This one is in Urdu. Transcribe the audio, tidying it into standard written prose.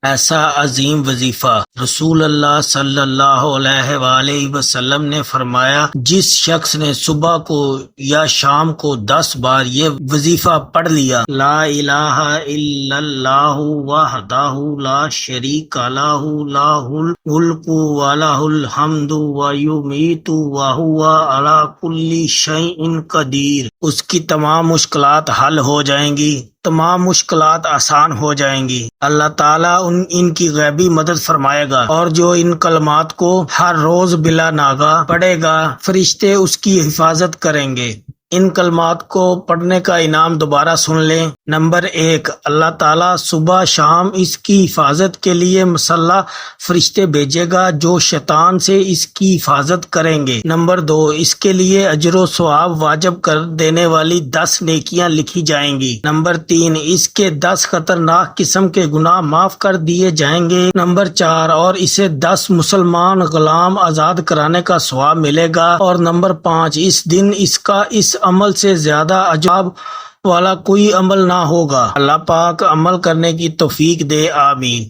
ایسا عظیم وظیفہ رسول اللہ صلی اللہ علیہ وآلہ وسلم نے فرمایا، جس شخص نے صبح کو یا شام کو 10 بار یہ وظیفہ پڑھ لیا، لا الہ الا اللہ وحدہ لا شریک لہ لہ الملک ولہ الحمد ویمیت وہو علی کل شیء قدیر، اس کی تمام مشکلات حل ہو جائیں گی، تمام مشکلات آسان ہو جائیں گی۔ اللہ تعالیٰ ان کی غیبی مدد فرمائے گا، اور جو ان کلمات کو ہر روز بلا ناغہ پڑھے گا، فرشتے اس کی حفاظت کریں گے۔ ان کلمات کو پڑھنے کا انعام دوبارہ سن لیں۔ نمبر 1، اللہ تعالیٰ صبح شام اس کی حفاظت کے لیے مسلح فرشتے بھیجے گا جو شیطان سے اس کی حفاظت کریں گے۔ نمبر 2، اس کے لیے اجر و ثواب واجب کر دینے والی 10 نیکیاں لکھی جائیں گی۔ نمبر 3، اس کے 10 خطرناک قسم کے گناہ معاف کر دیے جائیں گے۔ نمبر 4، اور اسے 10 مسلمان غلام آزاد کرانے کا ثواب ملے گا۔ اور نمبر 5، اس دن اس کا اس عمل سے زیادہ اجر والا کوئی عمل نہ ہوگا۔ اللہ پاک عمل کرنے کی توفیق دے، آمین۔